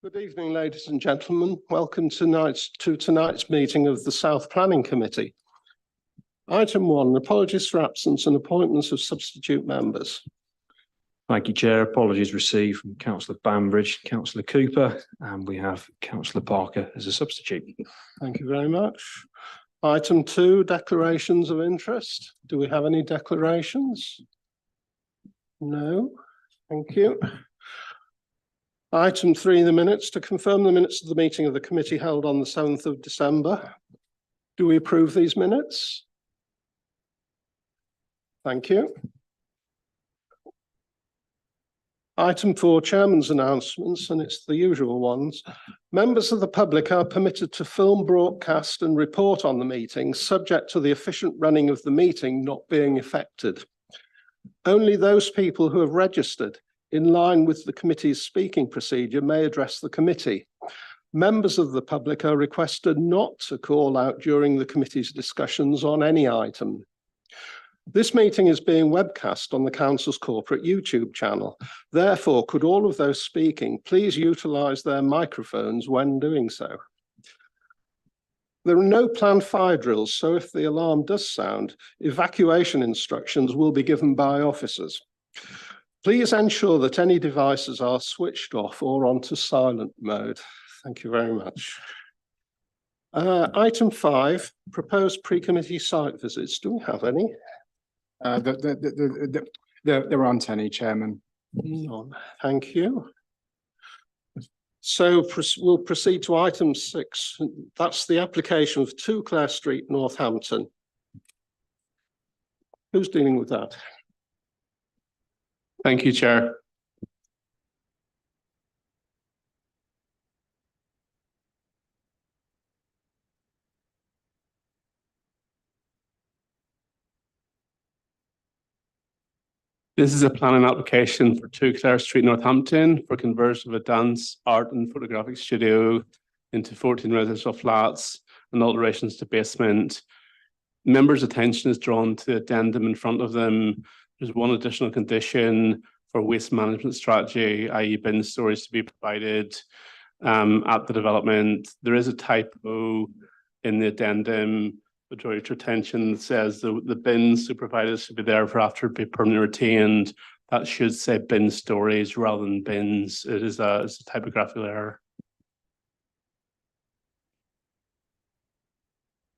Good evening, ladies and gentlemen. Welcome to tonight's meeting of the South Planning Committee. Item 1, apologies for absence and appointments of substitute members. Thank you, Chair. Apologies received from Councillor Bambridge, Councillor Cooper, and we have Councillor Parker as a substitute. Thank you very much. Item 2, declarations of interest. Do we have any declarations? No. Thank you. Item 3, the minutes. To confirm the minutes of the meeting of the committee held on the 7th of December. Do we approve these minutes? Thank you. Item 4, Chairman's announcements, and it's the usual ones. Members of the public are permitted to film, broadcast and report on the meeting, subject to the efficient running of the meeting not being affected. Only those people who have registered in line with the committee's speaking procedure may address the committee. Members of the public are requested not to call out during the committee's discussions on any item. This meeting is being webcast on the Council's corporate YouTube channel. Therefore, could all of those speaking please utilise their microphones when doing so? There are no planned fire drills, so if the alarm does sound, evacuation instructions will be given by officers. Please ensure that any devices are switched off or onto silent mode. Thank you very much. Item 5, proposed pre-committee site visits. Do we have any? There aren't any, Chairman. None. Thank you. So we'll proceed to item 6. That's the application of 2 Clare Street, Northampton. Who's dealing with that? Thank you, Chair. This is a planning application for 2 Clare Street, Northampton for conversion of a dance, art and photographic studio into 14 residential flats and alterations to basement. Members' attention is drawn to the addendum in front of them. There's one additional condition for waste management strategy, i.e. bin storage to be provided at the development. There is a typo in the addendum, but draw your attention, that says the bins provided should be there for after be permanently retained. That should say bin storage rather than bins. It's a typographical error.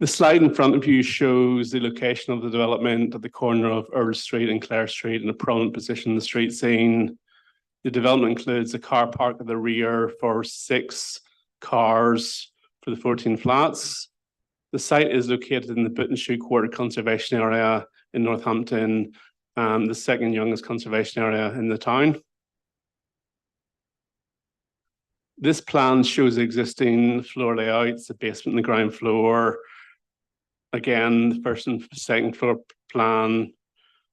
The slide in front of you shows the location of the development at the corner of Earl Street and Clare Street in a prominent position in the street scene. The development includes a car park at the rear for 6 cars for the 14 flats. The site is located in the Buttonshoe Quarter Conservation Area in Northampton, the second youngest conservation area in the town. This plan shows the existing floor layouts, the basement and the ground floor. Again, the first and second floor plan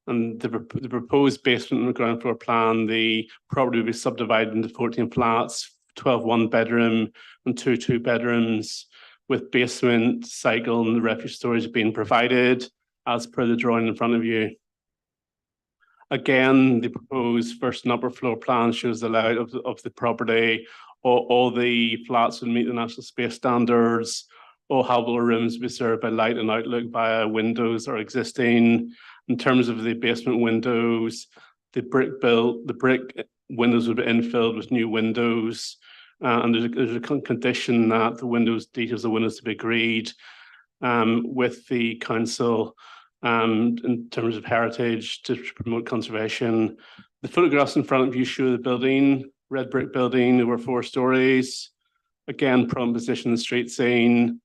and the proposed basement and the ground floor plan, the property will be subdivided into 14 flats, 12 one-bedroom and 2 two-bedrooms, with basement, cycle and the refuse storage being provided as per the drawing in front of you. Again, the proposed first and upper floor plan shows the layout of the property. All the flats will meet the National Space Standards. All habitable rooms will be served by light and outlook via windows are existing. In terms of the basement windows, the brick windows will be infilled with new windows. And there's a condition that the windows, details of the windows to be agreed with the council in terms of heritage to promote conservation. The photographs in front of you show the building, red brick building over 4 stories. Again, prone position in the street scene.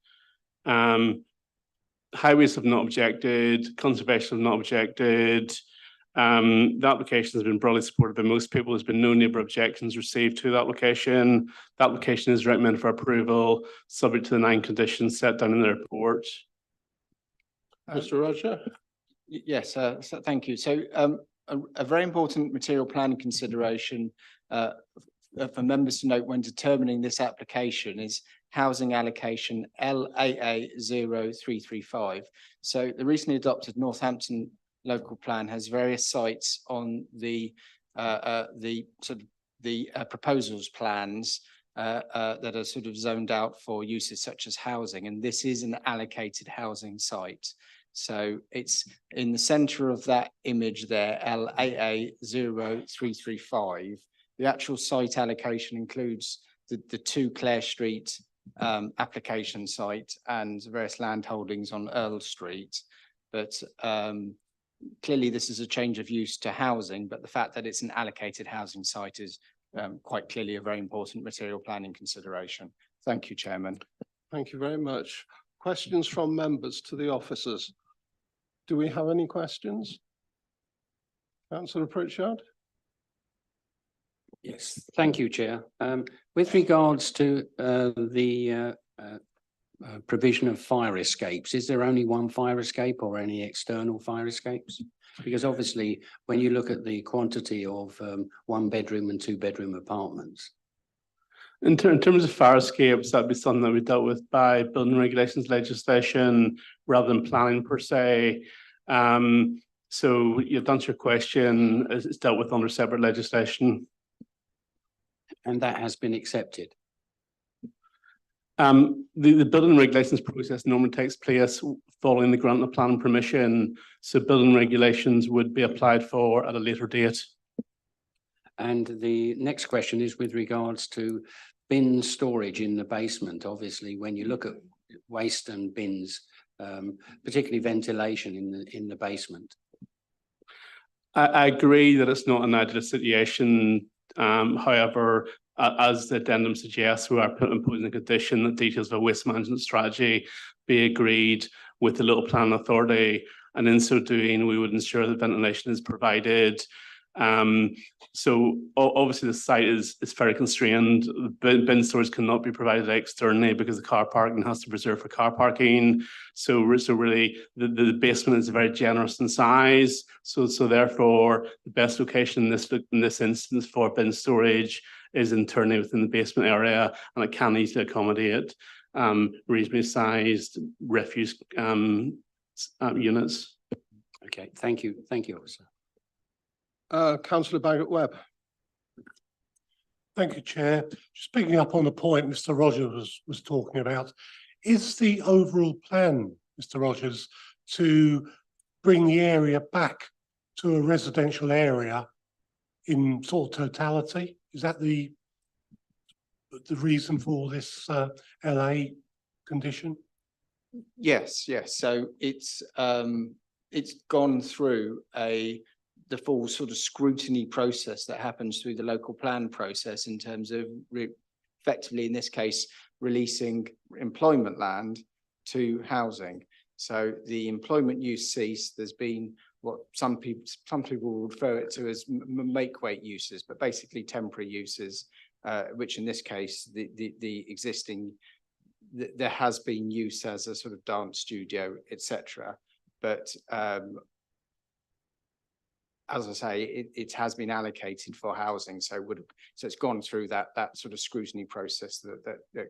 Highways have not objected, conservation have not objected. The application has been broadly supported by most people. There's been no neighbour objections received to the application. The application is recommended for approval, subject to the 9 conditions set down in the report. Mr. Roger? Yes, so thank you. So a very important material planning consideration for members to note when determining this application is housing allocation LAA 0335. So the recently adopted Northampton local plan has various sites on the proposals plans that are sort of zoned out for uses such as housing, and this is an allocated housing site. So it's in the centre of that image there, LAA 0335. The actual site allocation includes the 2 Clare Street application site and various land holdings on Earl Street. But clearly this is a change of use to housing, but the fact that it's an allocated housing site is quite clearly a very important material planning consideration. Thank you, Chairman. Thank you very much. Questions from members to the officers? Do we have any questions? Councillor Pritchard? Yes, thank you, Chair. With regards to the provision of fire escapes, is there only one fire escape or any external fire escapes? Because obviously, when you look at the quantity of 1-bedroom and 2-bedroom apartments. In terms of fire escapes, that'd be something that we dealt with by building regulations legislation rather than planning per se. So you've answered your question, it's dealt with under separate legislation. And that has been accepted. The building regulations process normally takes place following the grant of planning permission. So building regulations would be applied for at a later date. And the next question is with regards to bin storage in the basement. Obviously, when you look at waste and bins, particularly ventilation in the basement. I agree that it's not an ideal situation. However, as the addendum suggests, we are imposing a condition that details of a waste management strategy be agreed with the local planning authority, and in so doing, we would ensure that ventilation is provided. So obviously the site is very constrained. Bin storage cannot be provided externally because the car parking has to be reserved for car parking. So really the basement is very generous in size. So therefore the best location in this instance for bin storage is internally within the basement area, and it can easily accommodate reasonably sized refuse units. Okay, thank you, officer. Councillor Bagot-Webb. Thank you, Chair. Just picking up on the point Mr. Rogers was talking about, is the overall plan, Mr. Rogers, to bring the area back to a residential area in sort of totality? Is that the reason for this LA condition? Yes. So it's gone through the full sort of scrutiny process that happens through the local plan process in terms of effectively, in this case, releasing employment land to housing. So the employment use ceased. There's been what some people refer it to as make-weight uses, but basically temporary uses, which in this case, the existing, there has been use as a sort of dance studio, etc. But as I say, it has been allocated for housing, so it's gone through that sort of scrutiny process that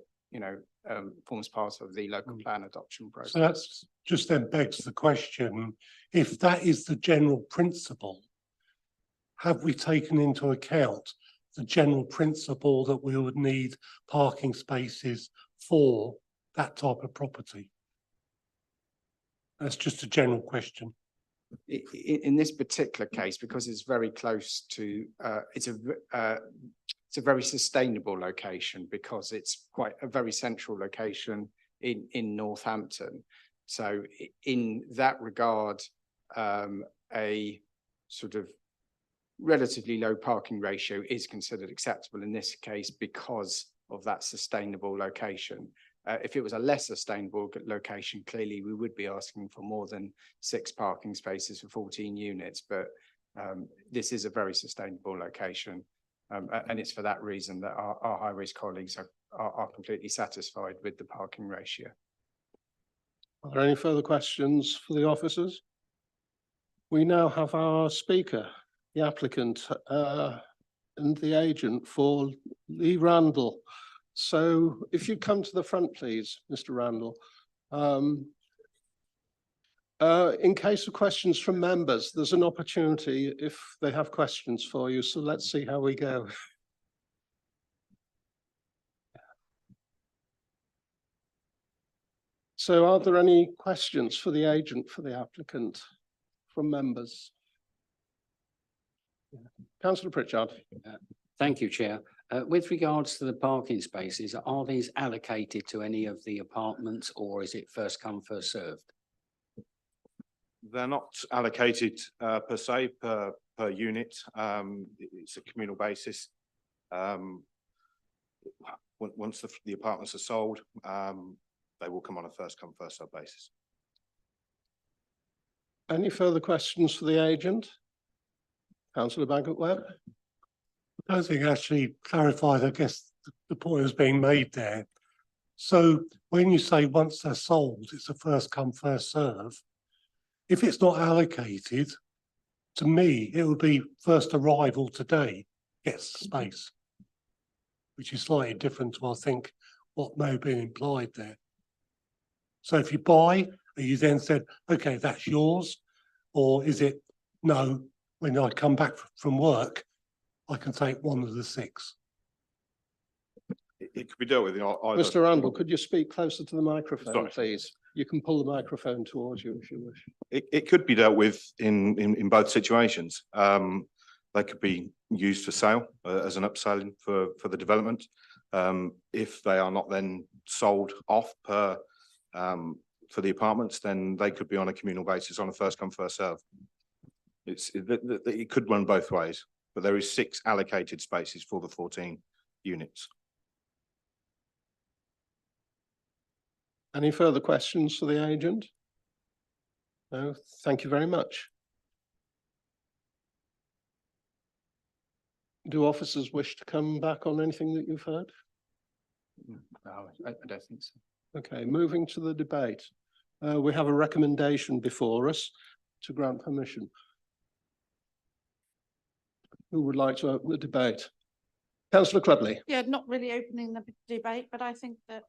forms part of the local plan adoption process. So that's just then begs the question, if that is the general principle, have we taken into account the general principle that we would need parking spaces for that type of property? That's just a general question. In this particular case, because it's very close to, it's a very sustainable location because it's quite a very central location in Northampton. So in that regard, a sort of relatively low parking ratio is considered acceptable in this case because of that sustainable location. If it was a less sustainable location, clearly we would be asking for more than 6 parking spaces for 14 units, but this is a very sustainable location. And it's for that reason that our highways colleagues are completely satisfied with the parking ratio. Are there any further questions for the officers? We now have our speaker, the applicant and the agent for Lee Randall. So if you come to the front, please, Mr. Randall. In case of questions from members, there's an opportunity if they have questions for you. So let's see how we go. So are there any questions for the agent for the applicant from members? Councillor Pritchard. Thank you, Chair. With regards to the parking spaces, are these allocated to any of the apartments or is it first come, first served? They're not allocated per se, per unit. It's a communal basis. Once the apartments are sold, they will come on a first come, first served basis. Any further questions for the agent? Councillor Bagot-Webb. I don't think it actually clarified, I guess, the point was being made there. So when you say once they're sold, it's a first come, first serve. If it's not allocated, to me, it would be first arrival today gets the space, which is slightly different to, I think, what may have been implied there. So if you buy, and you then said, okay, that's yours, or is it, no, when I come back from work, I can take one of the 6? It could be dealt with in either. Mr. Randall, could you speak closer to the microphone, Sorry. please? You can pull the microphone towards you if you wish. It could be dealt with in both situations. They could be used for sale as an upselling for the development. If they are not then sold off per for the apartments, then they could be on a communal basis on a first come, first serve. It could run both ways, but there is 6 allocated spaces for the 14 units. Any further questions for the agent? No, thank you very much. Do officers wish to come back on anything that you've heard? No, I don't think so. Okay, moving to the debate. We have a recommendation before us to grant permission. Who would like to open the debate? Councillor Clubley. Yeah, not really opening the debate, but I think that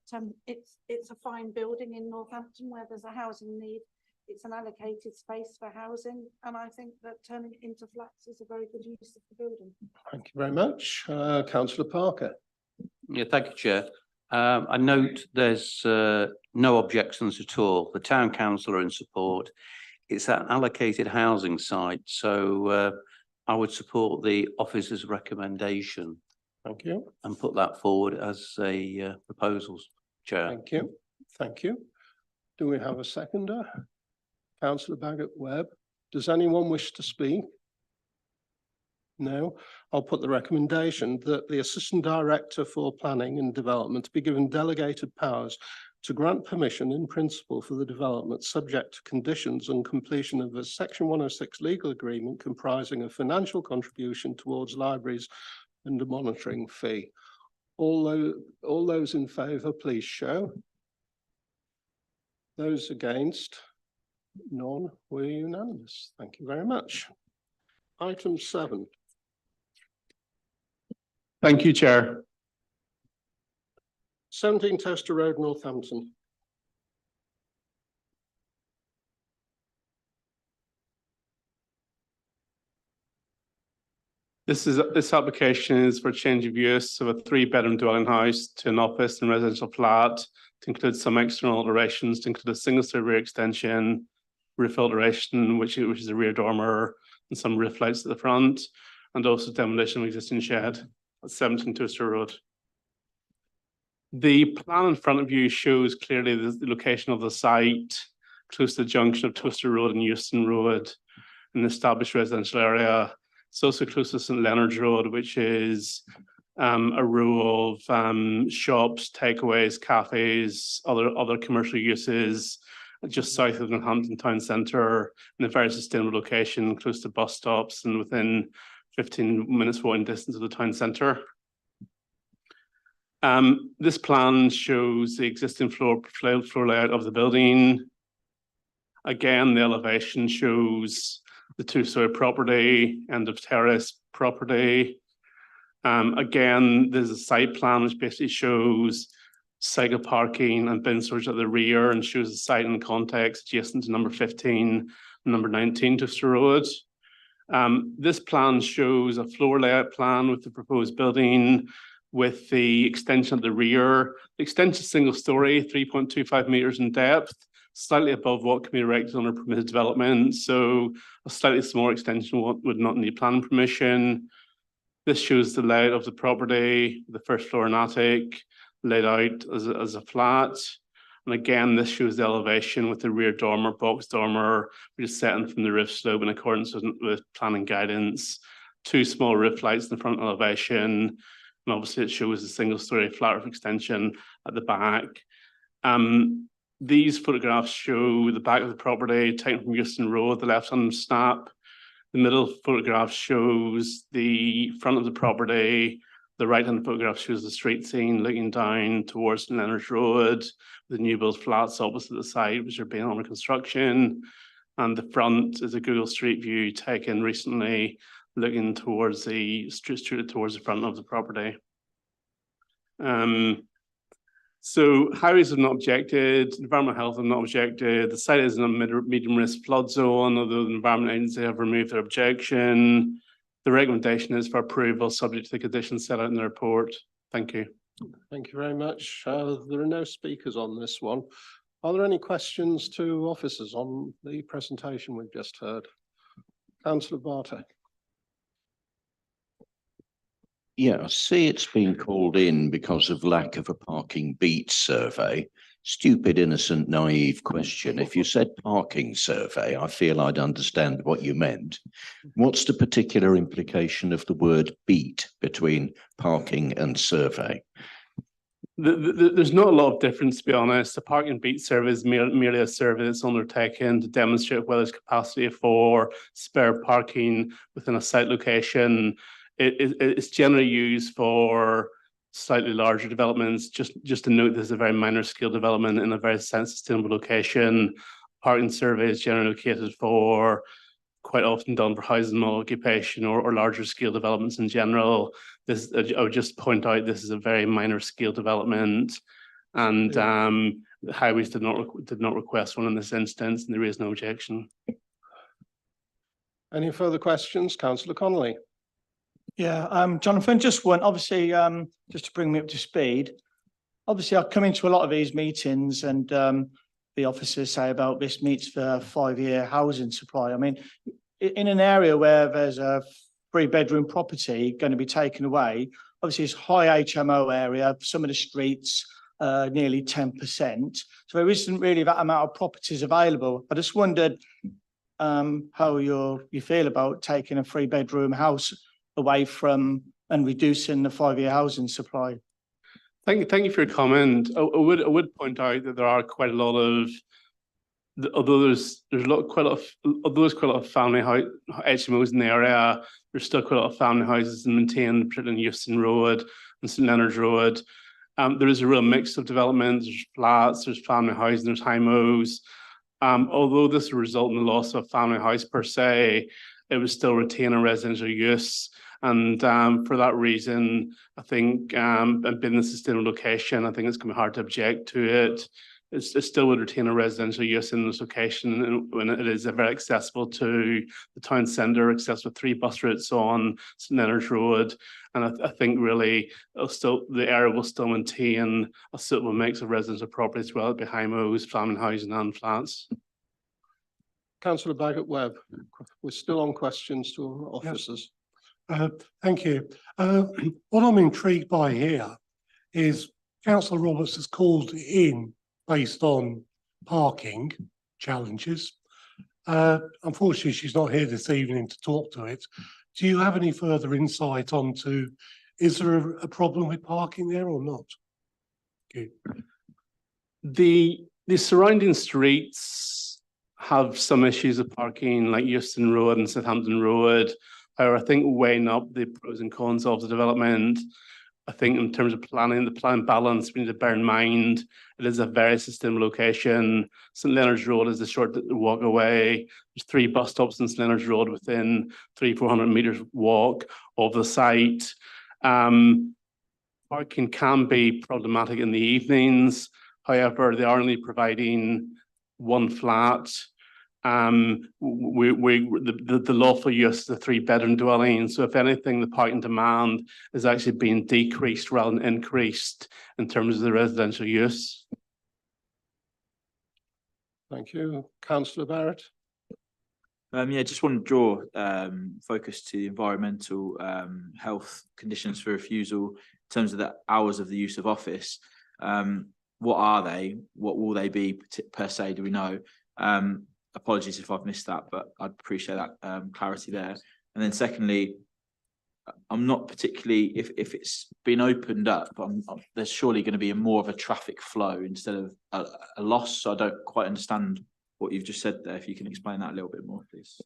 it's a fine building in Northampton where there's a housing need. It's an allocated space for housing, and I think that turning it into flats is a very good use of the building. Thank you very much. Councillor Parker. Yeah, thank you, Chair. I note there's no objections at all. The town council are in support. It's an allocated housing site, so I would support the officer's recommendation. Thank you. And put that forward as a proposal, Chair. Thank you. Thank you. Do we have a seconder? Councillor Bagot-Webb. Does anyone wish to speak? No. I'll put the recommendation that the Assistant Director for Planning and Development be given delegated powers to grant permission in principle for the development subject to conditions and completion of a Section 106 legal agreement comprising a financial contribution towards libraries and a monitoring fee. All those in favour, please show. Those against? None. We're unanimous. Thank you very much. Item 7. Thank you, Chair. 17 Toaster Road, Northampton. This application is for change of use of a 3-bedroom dwelling house to an office and residential flat, to include some external alterations, to include a single-story rear extension, roof alteration, which is a rear dormer, and some roof lights at the front, and also demolition of existing shed at 17 Toaster Road. The plan in front of you shows clearly the location of the site, close to the junction of Toaster Road and Euston Road, an established residential area. It's also close to St Leonard's Road, which is a row of shops, takeaways, cafes, other commercial uses, just south of Northampton Town Centre, in a very sustainable location, close to bus stops and within 15 minutes walking distance of the town centre. This plan shows the existing floor layout of the building. Again, the elevation shows the 2-story property, end of terrace property. Again, there's a site plan which basically shows cycle parking and bin storage at the rear and shows the site in context adjacent to number 15 and number 19 Toaster Road. This plan shows a floor layout plan with the proposed building, with the extension at the rear. The extension is single story, 3.25 meters in depth, slightly above what can be erected on a permitted development. So a slightly smaller extension would not need planning permission. This shows the layout of the property, the first floor and attic laid out as a flat. And again, this shows the elevation with the rear dormer, box dormer, which is setting from the roof slope in accordance with planning guidance. 2 small roof lights in the front elevation. And obviously it shows a single story flat roof extension at the back. These photographs show the back of the property taken from Euston Road, the left-hand snap. The middle photograph shows the front of the property. The right-hand photograph shows the street scene looking down towards Leonard's Road, the new build flats opposite the site, which are being under construction. And the front is a Google Street View taken recently, looking towards the street towards the front of the property. So highways have not objected, environmental health have not objected. The site is in a medium risk flood zone, although the Environment Agency have removed their objection. The recommendation is for approval subject to the conditions set out in the report. Thank you. Thank you very much. There are no speakers on this one. Are there any questions to officers on the presentation we've just heard? Councillor Barter. Yeah, I see it's been called in because of lack of a parking beat survey. Stupid, innocent, naive question. If you said parking survey, I feel I'd understand what you meant. What's the particular implication of the word beat between parking and survey? There's not a lot of difference, to be honest. The parking beat survey is merely a survey that's undertaken to demonstrate whether there's capacity for spare parking within a site location. It's generally used for slightly larger developments. Just to note, this is a very minor scale development in a very sustainable location. Parking survey is generally located for, quite often done for housing occupation or larger scale developments in general. This, I would just point out, this is a very minor scale development, and the highways did not request one in this instance, and there is no objection. Any further questions? Councillor Connolly. Yeah, Jonathan, just one, obviously, just to bring me up to speed. Obviously, I've come into a lot of these meetings and the officers say about this meets the 5-year housing supply. I mean, in an area where there's a 3-bedroom property going to be taken away, obviously it's high HMO area, some of the streets nearly 10%. So there isn't really that amount of properties available. I just wondered how you feel about taking a 3-bedroom house away from and reducing the 5-year housing supply. Thank you for your comment. I would point out that there are quite a lot of, although there's quite a lot of family HMOs in the area, there's still quite a lot of family houses maintained, particularly in Euston Road and St Leonard's Road. There is a real mix of developments. There's flats, there's family housing, there's HMOs. Although this will result in the loss of a family house per se, it would still retain a residential use. And for that reason, I think, and being in a sustainable location, I think it's going to be hard to object to it. It still would retain a residential use in this location when it is very accessible to the town centre, accessible with 3 bus routes on St Leonard's Road. And I think really the area will still maintain a suitable mix of residential properties, well, behind HMOs, family housing and flats. Councillor Bagot-Webb, we're still on questions to officers. Thank you. What I'm intrigued by here is Councillor Roberts has called in based on parking challenges. Unfortunately, she's not here this evening to talk to it. Do you have any further insight onto, is there a problem with parking there or not? Thank you. The surrounding streets have some issues of parking, like Euston Road and Southampton Road. However, I think weighing up the pros and cons of the development, I think in terms of planning, the plan balance, we need to bear in mind it is a very sustainable location. St Leonard's Road is a short walk away. There's 3 bus stops in St Leonard's Road within 300-400 meters walk of the site. Parking can be problematic in the evenings. However, they are only providing 1 flat. the lawful use of the 3-bedroom dwelling. So if anything, the parking demand is actually being decreased rather than increased in terms of the residential use. Thank you. Councillor Barrett. Yeah, just want to draw focus to the environmental health conditions for refusal in terms of the hours of the use of office. What are they? What will they be per se? Do we know? Apologies if I've missed that, but I'd appreciate that clarity there. And then secondly, I'm not particularly, if it's been opened up, there's surely going to be more of a traffic flow instead of a loss. So I don't quite understand what you've just said there. If you can explain that a little bit more, please.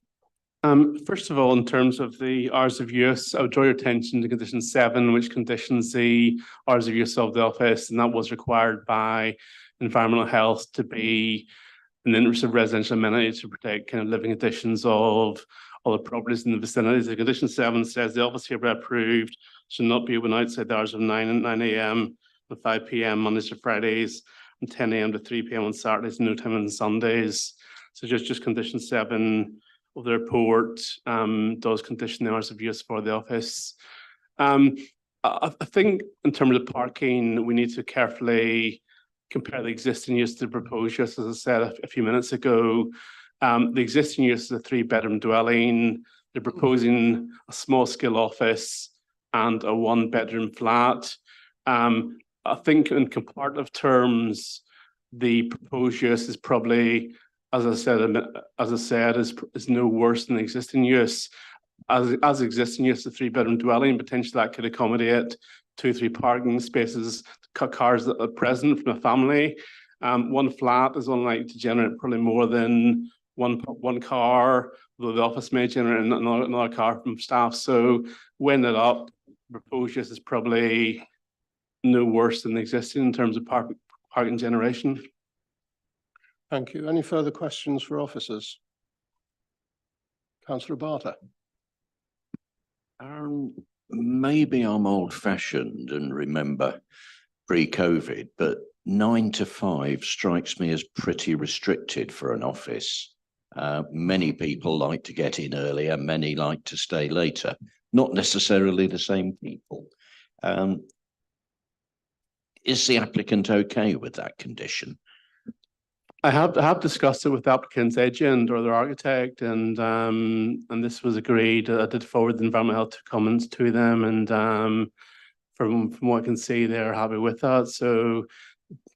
First of all, in terms of the hours of use, I would draw your attention to condition 7, which conditions the hours of use of the office, and that was required by environmental health to be in the interest of residential amenities to protect kind of living conditions of all the properties in the vicinity. The condition 7 says the office hereby approved should not be open outside the hours of 9 a.m. and 5 p.m. Mondays to Fridays, and 10 a.m. to 3 p.m. on Saturdays, and no time on Sundays. So just condition 7 of the report does condition the hours of use for the office. I think in terms of parking, we need to carefully compare the existing use to the proposed use. As I said a few minutes ago, the existing use is a 3-bedroom dwelling. They're proposing a small scale office and a 1-bedroom flat. I think in comparative terms, the proposed use is probably, as I said, is no worse than the existing use. As existing use, the 3-bedroom dwelling, potentially that could accommodate 2-3 parking spaces, cars that are present from a family. 1 flat is unlikely to generate probably more than one car, though the office may generate another car from staff. So when it up, proposed use is probably no worse than the existing in terms of parking generation. Thank you. Any further questions for officers? Councillor Barter. Maybe I'm old-fashioned and remember pre-COVID, but 9 to 5 strikes me as pretty restricted for an office. Many people like to get in earlier, many like to stay later, not necessarily the same people. Is the applicant okay with that condition? I have discussed it with the applicant's agent or their architect, and this was agreed. I did forward the environmental health comments to them, and from what I can see, they're happy with that. So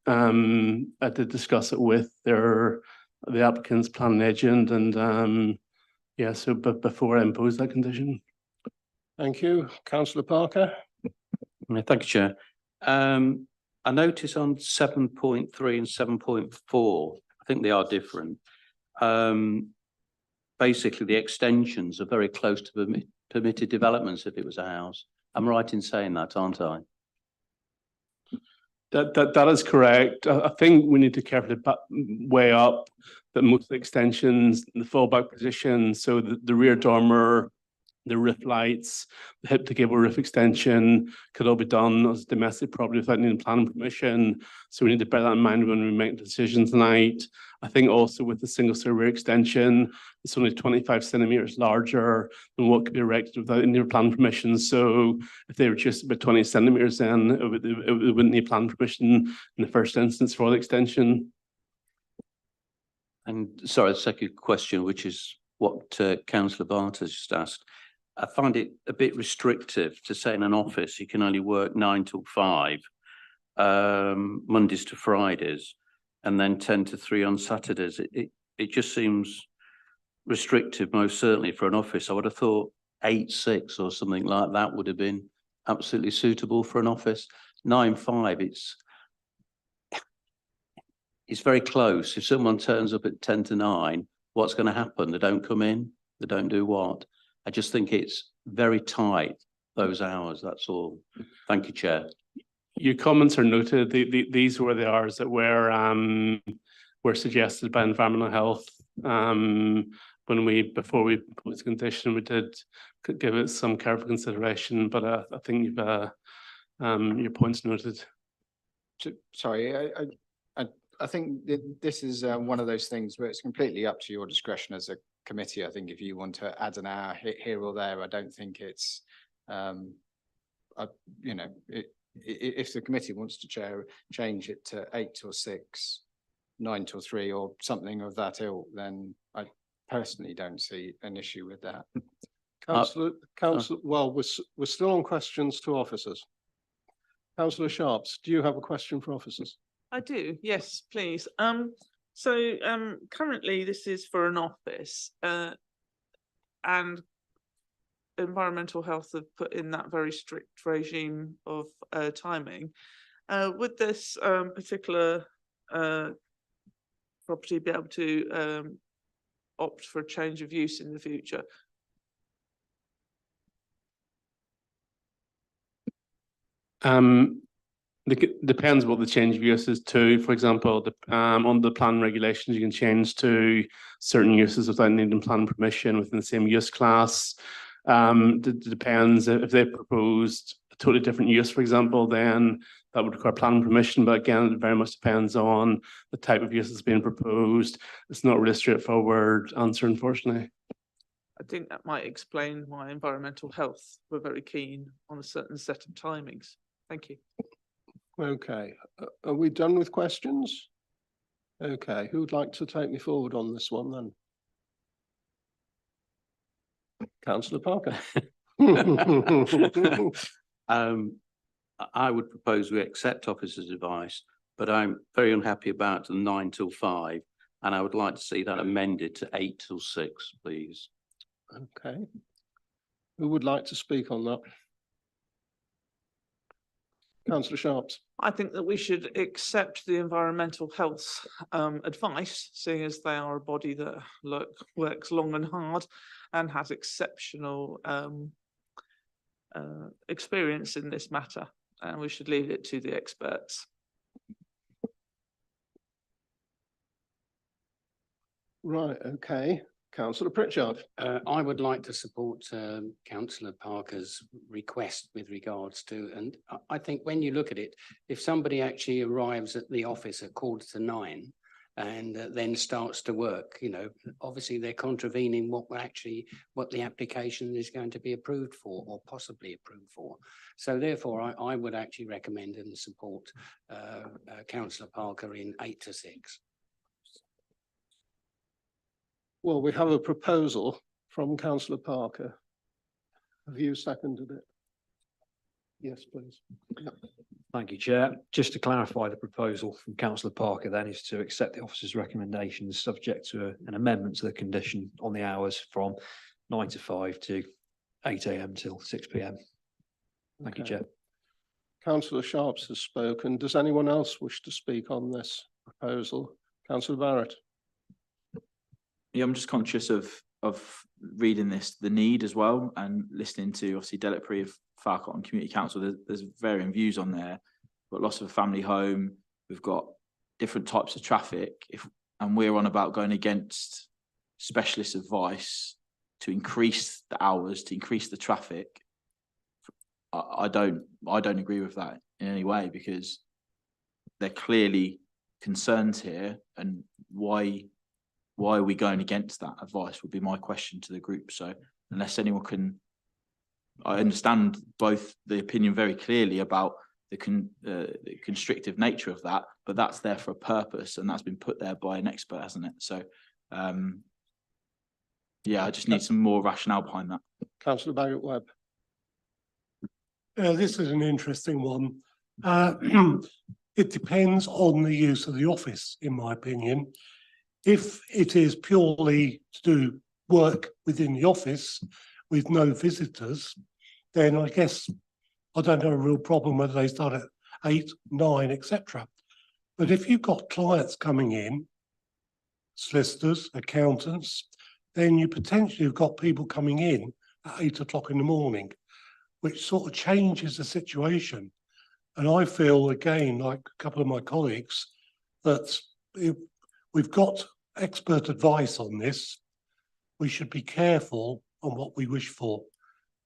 I did discuss it with the applicant's planning agent, and yeah. So, but before I impose that condition. Thank you, Councillor Parker. Thank you, Chair. I notice on 7.3 and 7.4, I think they are different. Basically, the extensions are very close to permitted developments if it was a house. I'm right in saying that, aren't I? That is correct. I think we need to carefully weigh up that most of the extensions, the fallback position, so the rear dormer, the roof lights, the hip to gable roof extension could all be done as domestic property without needing planning permission. So we need to bear that in mind when we make the decision tonight. I think also with the single story rear extension, it's only 25 centimeters larger than what could be erected without any planning permission. So if they reduce it by 20 centimeters, then it wouldn't need planning permission in the first instance for the extension. And sorry, the second question, which is what Councillor Barter just asked. I find it a bit restrictive to say in an office you can only work 9 till 5, Mondays to Fridays, and then 10 to 3 on Saturdays. It just seems restrictive, most certainly for an office. I would have thought 8-6 or something like that would have been absolutely suitable for an office. 9-5, it's very close. If someone turns up at 10 to 9, what's going to happen? They don't come in. They don't do what? I just think it's very tight, those hours, that's all. Thank you, Chair. Your comments are noted. These were the hours that were suggested by environmental health. Before we proposed the condition, we did give it some careful consideration, but I think you've your points noted. Sorry, I think this is one of those things where it's completely up to your discretion as a committee. I think if you want to add an hour here or there, I don't think it's, you know, if the committee wants to change it to 8 till 6, 9 till 3, or something of that ilk, then I personally don't see an issue with that. Councillor, well, we're still on questions to officers. Councillor Sharps, do you have a question for officers? I do, yes, please. Currently this is for an office, and environmental health have put in that very strict regime of timing. Would this particular property be able to opt for a change of use in the future? Depends what the change of use is to. For example, on the plan regulations, you can change to certain uses without needing plan permission within the same use class. Depends if they proposed a totally different use, for example, then that would require planning permission. But again, it very much depends on the type of use that's being proposed. It's not really a straightforward answer, unfortunately. I think that might explain why environmental health were very keen on a certain set of timings. Thank you. Okay, are we done with questions? Okay, who would like to take me forward on this one then? Councillor Parker. I would propose we accept officer's advice, but I'm very unhappy about the 9 till 5, and I would like to see that amended to 8 till 6, please. Okay, who would like to speak on that? Councillor Sharps. I think that we should accept the environmental health advice, seeing as they are a body that works long and hard and has exceptional experience in this matter, and we should leave it to the experts. Right, okay. Councillor Pritchard. I would like to support Councillor Parker's request with regards to, and I think when you look at it, if somebody actually arrives at the office at 8:45 and then starts to work, you know, obviously they're contravening what the application is going to be approved for or possibly approved for. So therefore, I would actually recommend and support Councillor Parker in 8 to 6. Well, we have a proposal from Councillor Parker. Have you seconded it? Yes, please. Thank you, Chair. Just to clarify, the proposal from Councillor Parker then is to accept the officer's recommendations subject to an amendment to the condition on the hours from 9 to 5 to 8 AM till 6 PM. Thank you, Okay. Chair. Councillor Sharps has spoken. Does anyone else wish to speak on this proposal? Councillor Barrett. Yeah, I'm just conscious of reading this, the need as well, and listening to obviously Delapre of Farcotton Community Council. There's varying views on there. We've got loss of a family home. We've got different types of traffic. And we're on about going against specialist advice to increase the hours, to increase the traffic. I don't agree with that in any way, because they're clearly concerns here, and why are we going against that advice would be my question to the group. So unless anyone can, I understand both the opinion very clearly about the constrictive nature of that, but that's there for a purpose, and that's been put there by an expert, hasn't it? So yeah, I just need some more rationale behind that. Councillor Bagot-Webb. This is an interesting one. It depends on the use of the office, in my opinion. If it is purely to do work within the office with no visitors, then I guess I don't have a real problem whether they start at 8, 9, etc. But if you've got clients coming in, solicitors, accountants, then you potentially have got people coming in at 8 o'clock in the morning, which sort of changes the situation. And I feel, again, like a couple of my colleagues, that we've got expert advice on this. We should be careful on what we wish for.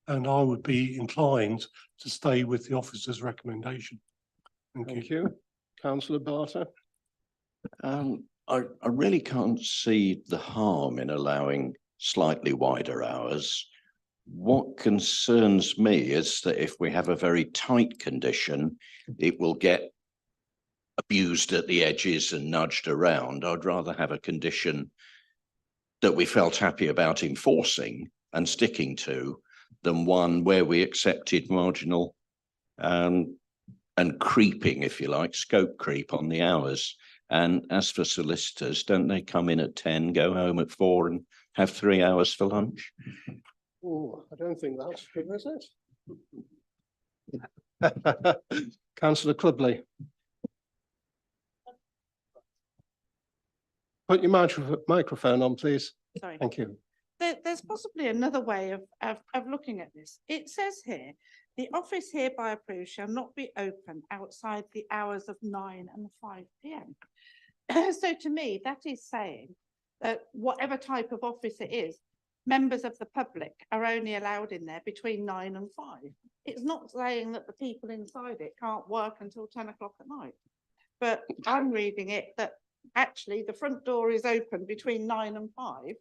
And I would be inclined to stay with the officer's recommendation. Thank you. Thank you. Councillor Barter. I really can't see the harm in allowing slightly wider hours. What concerns me is that if we have a very tight condition, it will get abused at the edges and nudged around. I'd rather have a condition that we felt happy about enforcing and sticking to than one where we accepted marginal and creeping, if you like, scope creep on the hours. And as for solicitors, don't they come in at 10, go home at 4 and have 3 hours for lunch? Oh, I don't think that's true, is it? Councillor Clubley. Put your microphone on, please. Sorry. Thank you. There's possibly another way of looking at this. It says here, the office hereby approved shall not be open outside the hours of 9 and 5 PM. So to me, that is saying that whatever type of office it is, members of the public are only allowed in there between 9 and 5. It's not saying that the people inside it can't work until 10 o'clock at night. But I'm reading it that actually the front door is open between 9 and 5.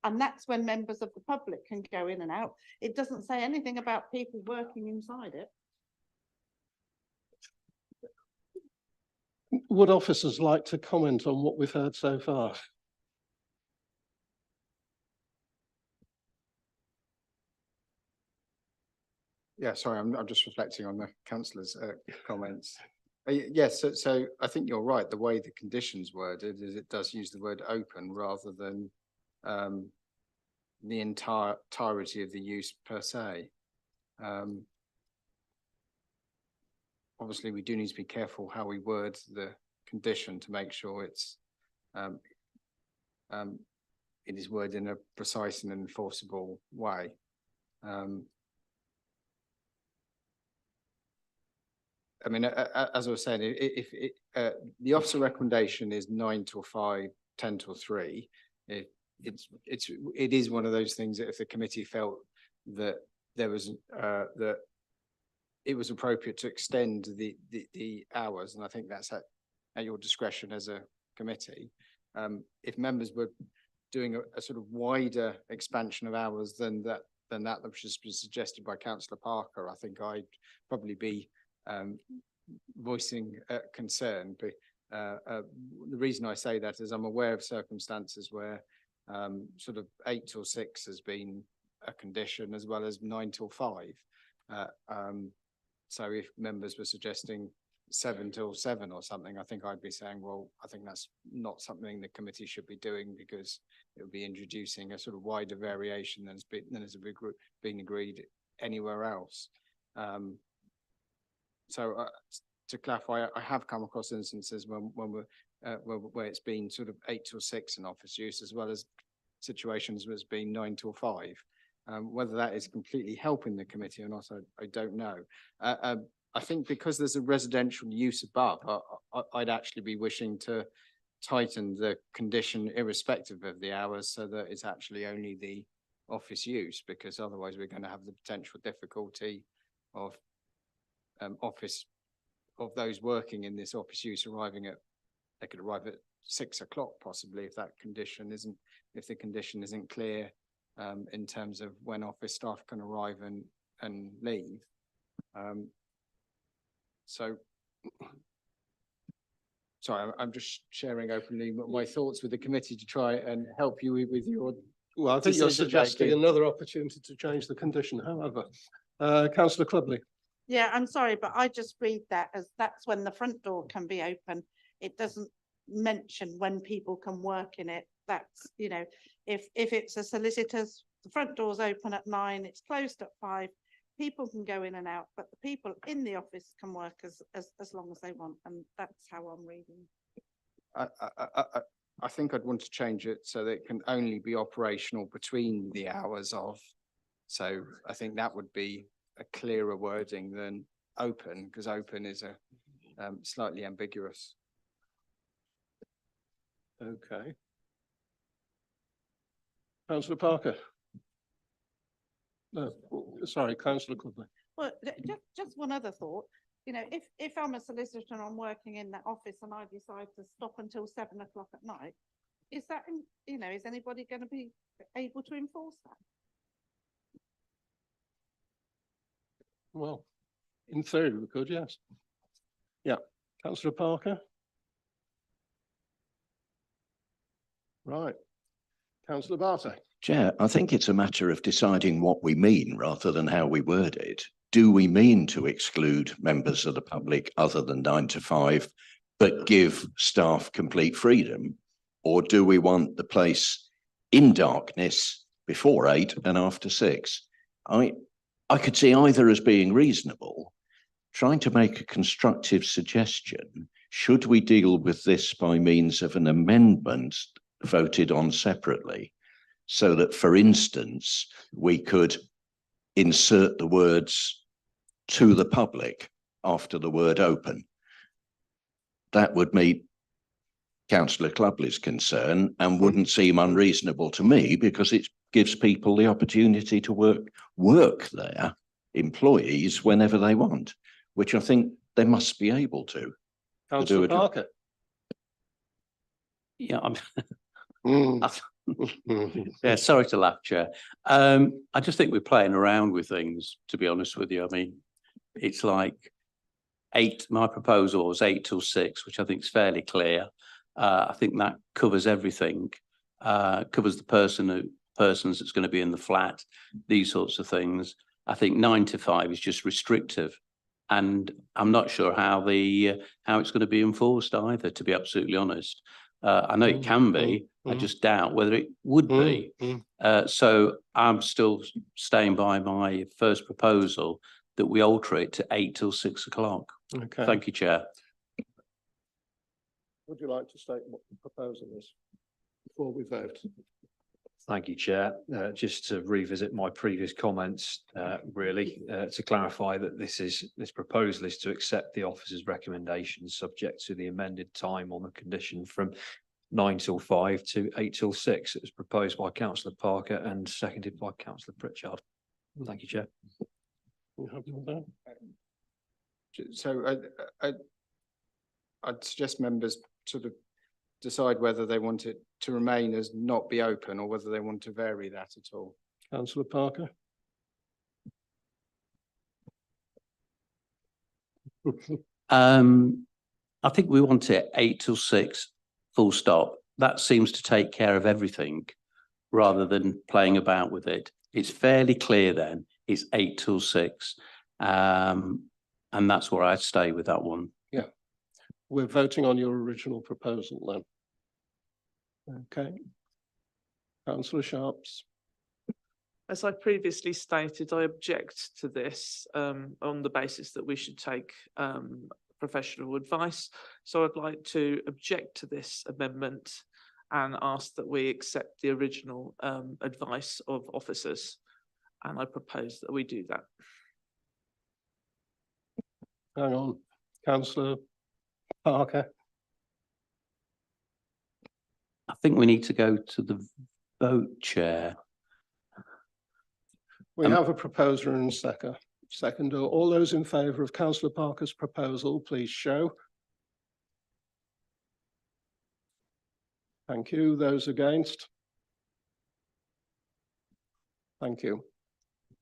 And that's when members of the public can go in and out. It doesn't say anything about people working inside it. Would officers like to comment on what we've heard so far? Yeah, sorry, I'm just reflecting on the councillor's comments. Yes, so I think you're right. The way the conditions worded is it does use the word open rather than the entirety of the use per se. Obviously, we do need to be careful how we word the condition to make sure it is worded in a precise and enforceable way. I mean, as I was saying, if the officer recommendation is 9 till 5, 10 till 3, it is one of those things that if the committee felt that there was that it was appropriate to extend the hours, and I think that's at your discretion as a committee. If members were doing a sort of wider expansion of hours than that which has been suggested by Councillor Parker, I think I'd probably be voicing concern. But the reason I say that is I'm aware of circumstances where sort of 8 till 6 has been a condition as well as 9 till 5. So if members were suggesting 7 till 7 or something, I think I'd be saying, well, I think that's not something the committee should be doing because it would be introducing a sort of wider variation than has been agreed anywhere else. So to clarify, I have come across instances when where it's been sort of 8 till 6 in office use, as well as situations where it's been 9 till 5. Whether that is completely helping the committee or not, I don't know. I think because there's a residential use above, I'd actually be wishing to tighten the condition irrespective of the hours so that it's actually only the office use, because otherwise we're going to have the potential difficulty of those working in this office use they could arrive at 6 o'clock possibly if the condition isn't clear in terms of when office staff can arrive and leave. So sorry, I'm just sharing openly my thoughts with the committee to try and help you with your. Well, I think you're decision suggesting making. another opportunity to change the condition, however. Councillor Clubley. Yeah, I'm sorry, but I just read that as that's when the front door can be open. It doesn't mention when people can work in it. That's, you know, if it's a solicitor's, the front door's open at 9, it's closed at 5. People can go in and out, but the people in the office can work as long as they want, and that's how I'm reading. I think I'd want to change it so that it can only be operational between the hours of. So I think that would be a clearer wording than open, because open is a slightly ambiguous. Okay. Councillor Parker. No, sorry, Councillor Clubley. Well, just one other thought. you know, if I'm a solicitor and I'm working in that office and I decide to stop until 7 o'clock at night, is that, you know, is anybody going to be able to enforce that? Well, in theory, we could, yes. Yeah, councillor Parker. Right, councillor Barter. Chair, I think it's a matter of deciding what we mean rather than how we word it. Do we mean to exclude members of the public other than 9 to 5, but give staff complete freedom? Or do we want the place in darkness before 8 and after 6? I could see either as being reasonable. Trying to make a constructive suggestion, should we deal with this by means of an amendment voted on separately? So that, for instance, we could insert the words "to the public" after the word "open." That would meet councillor Clubley's concern and wouldn't seem unreasonable to me, because it gives people the opportunity to work there, employees, whenever they want, which I think they must be able to. Councillor Parker. Yeah, I'm Mm. Yeah, sorry to laugh, Chair. I just think we're playing around with things, to be honest with you. I mean, it's like 8, my proposal was 8 till 6, which I think is fairly clear. I think that covers everything, covers the persons that's going to be in the flat, these sorts of things. I think 9 to 5 is just restrictive. And I'm not sure how it's going to be enforced either, to be absolutely honest. I know it can be, I just doubt whether it would be. So I'm still staying by my first proposal that we alter it to 8 till 6 o'clock. Okay. Thank you, Chair. Would you like to state what the proposal is before we vote? Thank you, Chair. Just to revisit my previous comments, really, to clarify that this proposal is to accept the officer's recommendations subject to the amended time on the condition from 9 till 5 to 8 till 6. It was proposed by councillor Parker and seconded by councillor Pritchard. Thank you, Chair. You happy with that? So I'd suggest members sort of decide whether they want it to remain as not be open or whether they want to vary that at all. Councillor Parker. I think we want it 8 till 6, full stop. That seems to take care of everything rather than playing about with it. It's fairly clear then, it's 8 till 6. And that's where I'd stay with that one. Yeah. We're voting on your original proposal then. Okay. Councillor Sharps. As I previously stated, I object to this on the basis that we should take professional advice. So I'd like to object to this amendment and ask that we accept the original advice of officers. And I propose that we do that. Hang on, councillor Parker. I think we need to go to the vote, Chair. We have a proposer and a seconder. All those in favour of councillor Parker's proposal, please show. Thank you. Those against? Thank you.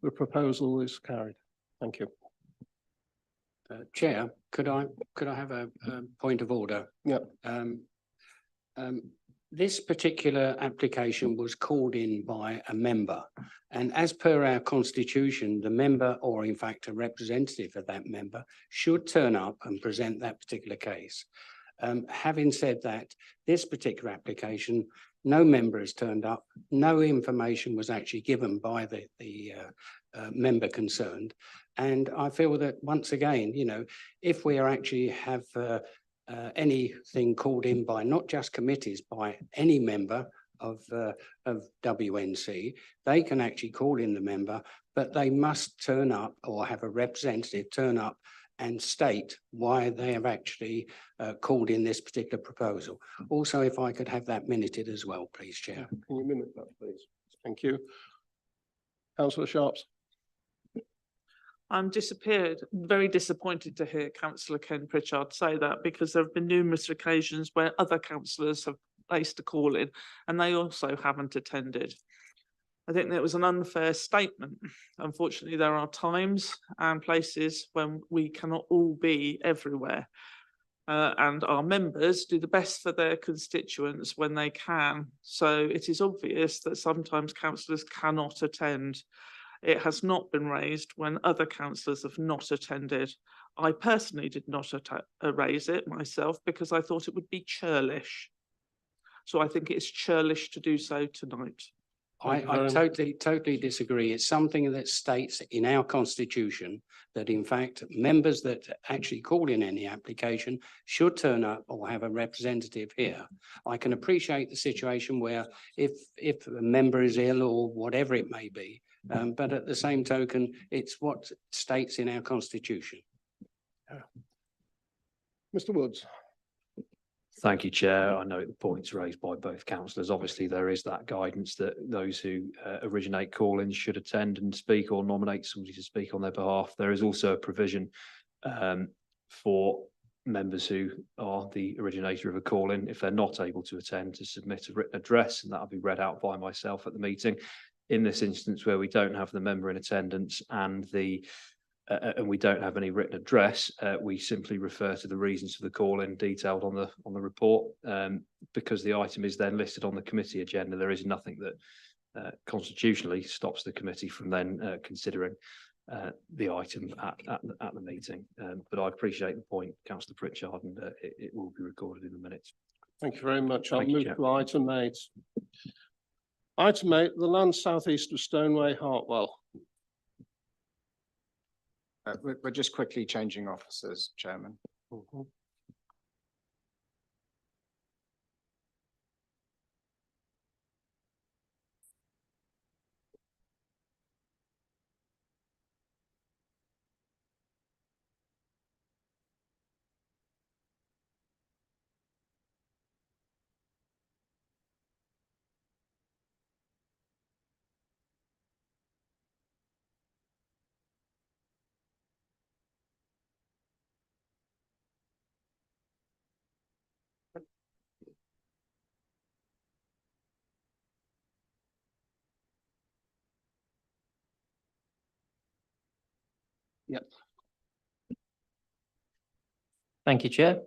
The proposal is carried. Thank you. Chair, could I have a point of order? Yeah. This particular application was called in by a member, and as per our constitution, the member, or in fact a representative of that member, should turn up and present that particular case. Having said that, this particular application, no member has turned up, no information was actually given by the member concerned. And I feel that once again, you know, if we are actually have anything called in by not just committees, by any member of WNC, they can actually call in the member, but they must turn up or have a representative turn up and state why they have actually called in this particular proposal. Also, if I could have that minuted as well, please, Chair. Can you minute that, please? Thank you. Councillor Sharps. I'm very disappointed to hear councillor Ken Pritchard say that, because there have been numerous occasions where other councillors have placed a call in and they also haven't attended. I think that was an unfair statement. Unfortunately, there are times and places when we cannot all be everywhere. And our members do the best for their constituents when they can. So it is obvious that sometimes councillors cannot attend. It has not been raised when other councillors have not attended. I personally did not raise it myself because I thought it would be churlish. So I think it's churlish to do so tonight. I totally disagree. It's something that states in our constitution that in fact, members that actually call in any application should turn up or have a representative here. I can appreciate the situation where if a member is ill or whatever it may be, but at the same token, it's what states in our constitution. Mr Woods. Thank you, Chair. I know the points raised by both councillors. Obviously, there is that guidance that those who originate call-ins should attend and speak or nominate somebody to speak on their behalf. There is also a provision for members who are the originator of a call-in, if they're not able to attend, to submit a written address, and that'll be read out by myself at the meeting. In this instance, where we don't have the member in attendance and we don't have any written address, we simply refer to the reasons for the call-in detailed on the report. Because the item is then listed on the committee agenda, there is nothing that constitutionally stops the committee from then considering the item at the meeting. But I appreciate the point, Councillor Pritchard, and it will be recorded in the minutes. Thank you very much. I'll Thank you, move Chair. to item 8. Item 8, the land southeast of Stoneway, Hartwell. We're just quickly changing officers, Chairman. Yep. Thank you, Chair.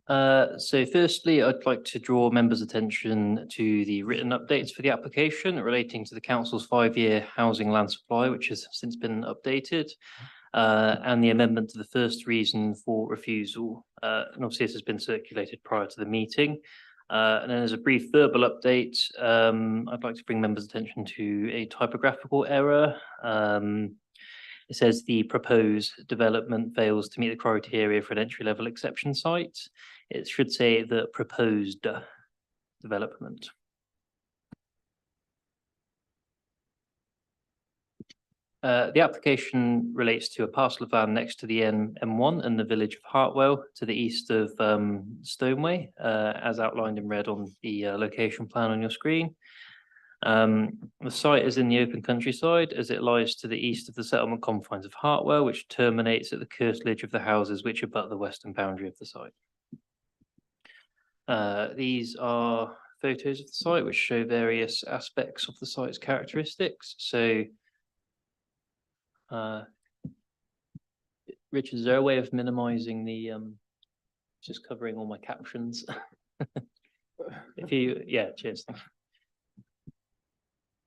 So firstly, I'd like to draw members' attention to the written updates for the application relating to the council's 5-year housing land supply, which has since been updated, and the amendment to the first reason for refusal. And obviously this has been circulated prior to the meeting. And then as a brief verbal update, I'd like to bring members' attention to a typographical error. It says the proposed development fails to meet the criteria for an entry-level exception site. It should say the proposed development. The application relates to a parcel of land next to the M1 and the village of Hartwell to the east of Stoneway, as outlined in red on the location plan on your screen. The site is in the open countryside as it lies to the east of the settlement confines of Hartwell, which terminates at the curtilage of the houses which abut the western boundary of the site. These are photos of the site which show various aspects of the site's characteristics. So, Richard, is there a way of minimizing the just covering all my captions? If you, yeah, cheers.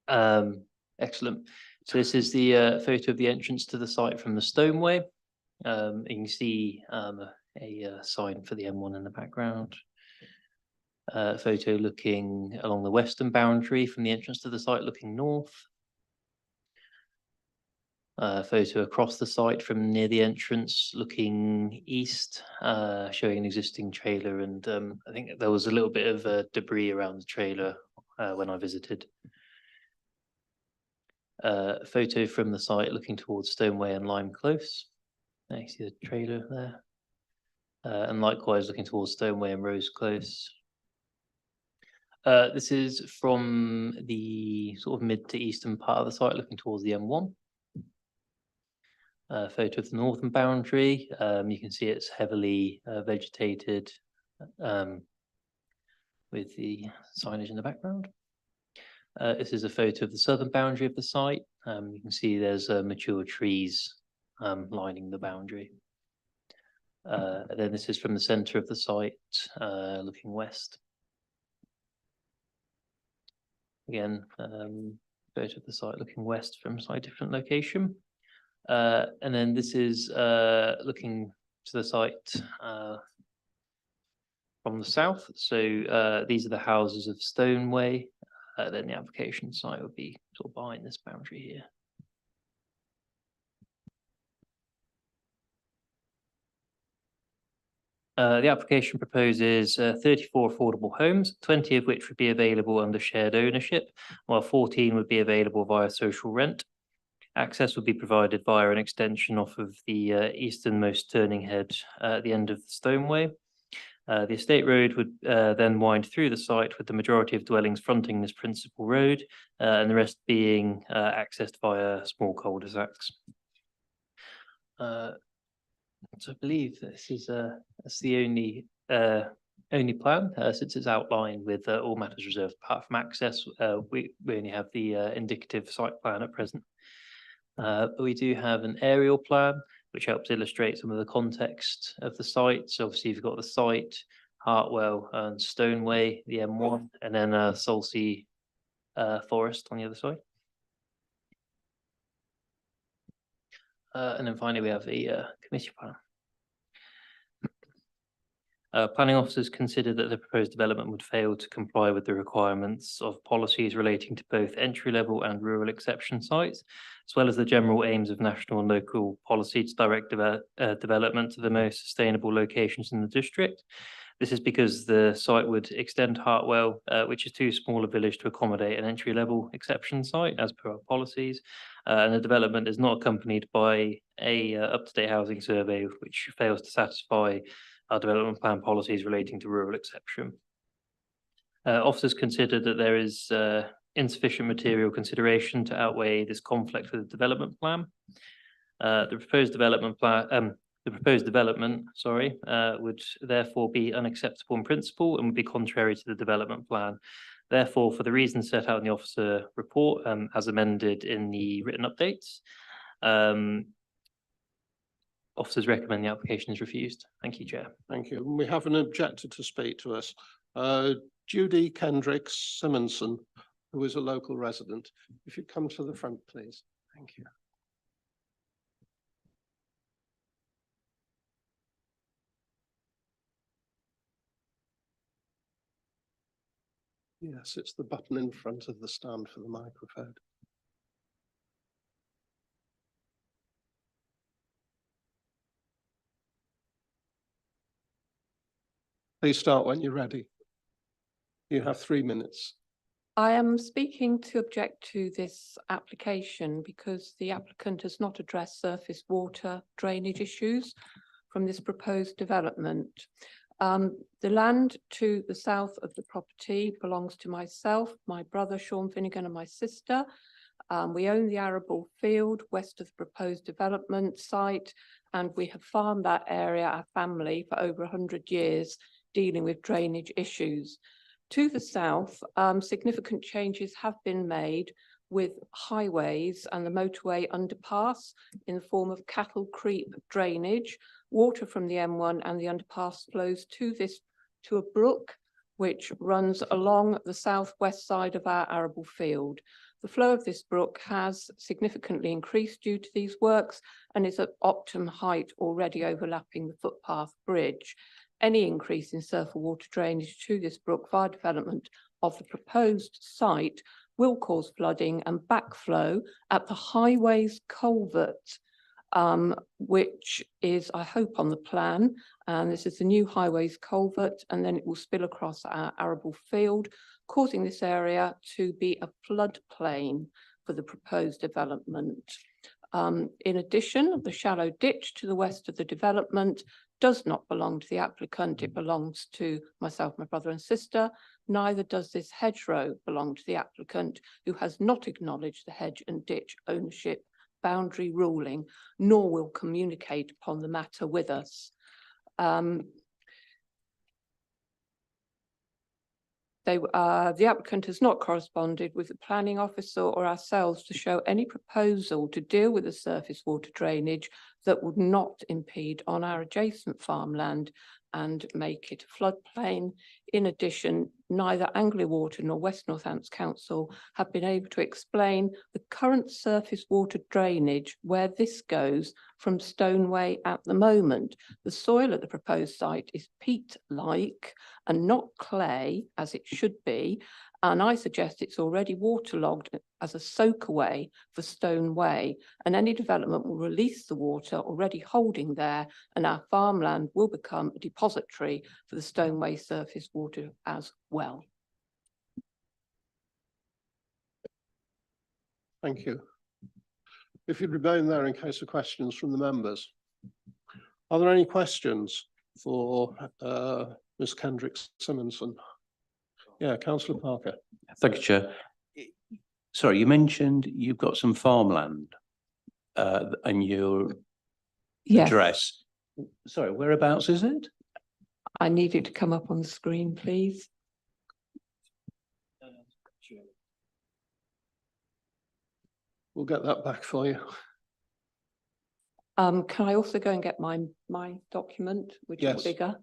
Excellent. So this is the photo of the entrance to the site from the Stoneway. You can see a sign for the M1 in the background. Photo looking along the western boundary from the entrance to the site looking north. Photo across the site from near the entrance looking east, showing an existing trailer, and I think there was a little bit of debris around the trailer when I visited. Photo from the site looking towards Stoneway and Lime Close. There you see the trailer there. And likewise looking towards Stoneway and Rose Close. This is from the sort of mid to eastern part of the site looking towards the M1. Photo of the northern boundary. You can see it's heavily vegetated with the signage in the background. This is a photo of the southern boundary of the site. You can see there's mature trees lining the boundary. And then this is from the center of the site, looking west. Again, photo of the site looking west from a slightly different location. And then this is looking to the site from the south. So these are the houses of Stoneway. Then the application site would be sort of behind this boundary here. The application proposes 34 affordable homes, 20 of which would be available under shared ownership, while 14 would be available via social rent. Access would be provided via an extension off of the easternmost turning head at the end of the Stoneway. The estate road would then wind through the site, with the majority of dwellings fronting this principal road and the rest being accessed via small cul-de-sacs. So I believe this is that's the only plan since it's outlined with all matters reserved apart from access. We only have the indicative site plan at present. But we do have an aerial plan which helps illustrate some of the context of the site. So obviously you've got the site, Hartwell and Stoneway, the M1, and then Salsey Forest on the other side. And then finally we have the committee plan. Planning officers considered that the proposed development would fail to comply with the requirements of policies relating to both entry-level and rural exception sites, as well as the general aims of national and local policy to direct development to the most sustainable locations in the district. This is because the site would extend Hartwell, which is too small a village to accommodate an entry-level exception site as per our policies. And the development is not accompanied by a up-to-date housing survey, which fails to satisfy our development plan policies relating to rural exception. Officers considered that there is insufficient material consideration to outweigh this conflict with the development plan. The proposed development, would therefore be unacceptable in principle and would be contrary to the development plan. Therefore, for the reasons set out in the officer report, as amended in the written updates, officers recommend the application is refused. Thank you, Chair. Thank you. We have an objector to speak to us. Judy Kendricks Simonson, who is a local resident. If you come to the front, please. Thank you. Yes, it's the button in front of the stand for the microphone. Please start when you're ready. You have 3 minutes. I am speaking to object to this application because the applicant has not addressed surface water drainage issues from this proposed development. The land to the south of the property belongs to myself, my brother Sean Finnegan and my sister. We own the arable field west of the proposed development site, and we have farmed that area, our family, for over 100 years, dealing with drainage issues. To the south, significant changes have been made with highways and the motorway underpass in the form of cattle creep drainage. Water from the M1 and the underpass flows to a brook which runs along the southwest side of our arable field. The flow of this brook has significantly increased due to these works and is at optimum height, already overlapping the footpath bridge. Any increase in surface water drainage to this brook via development of the proposed site will cause flooding and backflow at the highways culvert, which is, I hope, on the plan. And this is the new highways culvert, and then it will spill across our arable field, causing this area to be a floodplain for the proposed development. In addition, the shallow ditch to the west of the development does not belong to the applicant. It belongs to myself, my brother and sister. Neither does this hedgerow belong to the applicant, who has not acknowledged the hedge and ditch ownership boundary ruling, nor will communicate upon the matter with us. The applicant has not corresponded with the planning officer or ourselves to show any proposal to deal with the surface water drainage that would not impede on our adjacent farmland and make it a floodplain. In addition, neither Anglia Water nor West Northants Council have been able to explain the current surface water drainage where this goes from Stoneway at the moment. The soil at the proposed site is peat-like and not clay as it should be, and I suggest it's already waterlogged as a soakaway for Stoneway, and any development will release the water already holding there, and our farmland will become a depository for the Stoneway surface water as well. Thank you. If you'd remain there in case of questions from the members. Are there any questions for Ms. Kendrick-Simonson? Yeah, Councillor Parker. Thank you, Chair. Sorry, you mentioned you've got some farmland and your Yes. address. Sorry, whereabouts is it? I need it to come up on the screen, please. We'll get that back for you. Can I also go and get my document, which Yes. is bigger?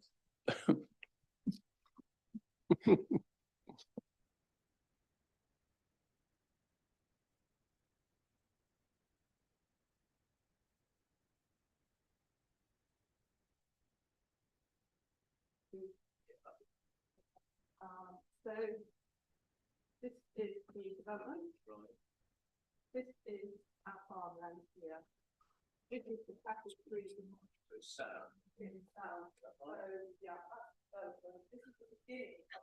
So this is the development. This is our farmland here. This is the package tree in south.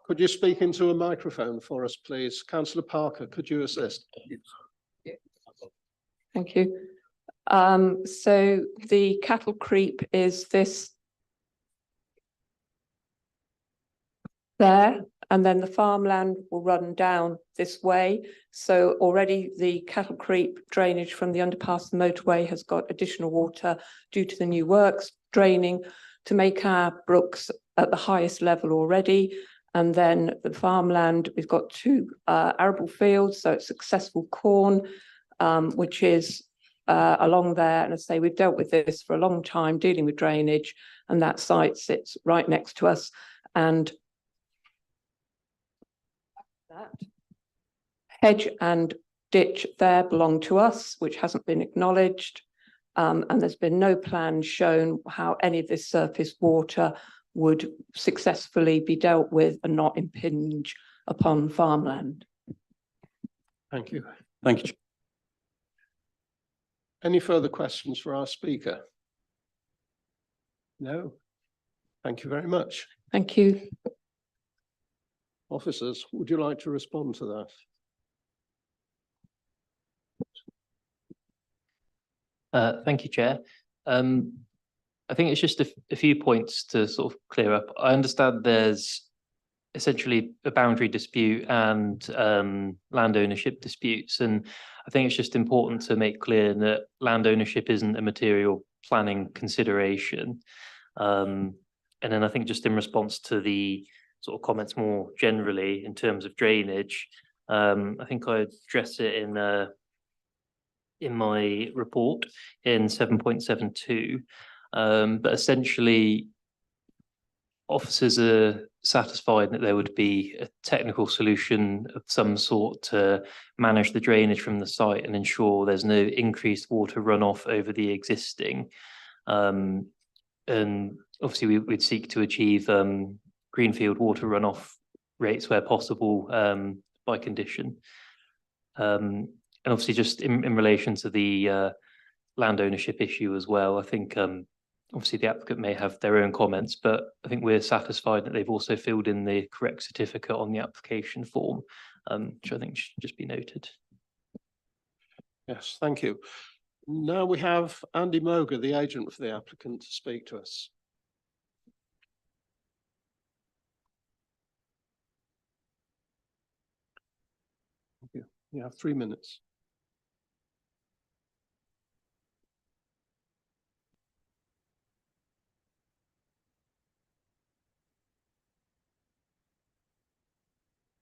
Could you speak into a microphone for us, please? Councillor Parker, could you assist? Thank you. So the cattle creep is this there, and then the farmland will run down this way. So already the cattle creep drainage from the underpass, the motorway, has got additional water due to the new works draining to make our brooks at the highest level already. And then the farmland, we've got two arable fields, so it's successful corn, which is along there. And as I say, we've dealt with this for a long time, dealing with drainage, and that site sits right next to us. And that hedge and ditch there belong to us, which hasn't been acknowledged. And there's been no plan shown how any of this surface water would successfully be dealt with and not impinge upon farmland. Thank you. Thank you. Any further questions for our speaker? No? Thank you very much. Thank you. Officers, would you like to respond to that? Thank you, Chair. I think it's just a few points to sort of clear up. I understand there's essentially a boundary dispute and land ownership disputes, and I think it's just important to make clear that land ownership isn't a material planning consideration. And then I think just in response to the sort of comments more generally in terms of drainage, I think I addressed it in my report in 7.72. But essentially, officers are satisfied that there would be a technical solution of some sort to manage the drainage from the site and ensure there's no increased water runoff over the existing. And obviously, we'd seek to achieve greenfield water runoff rates where possible by condition. And obviously, just in relation to the land ownership issue as well, I think obviously the applicant may have their own comments, but I think we're satisfied that they've also filled in the correct certificate on the application form, which I think should just be noted. Yes, thank you. Now we have Andy Moger, the agent for the applicant, to speak to us. Thank you. You have 3 minutes.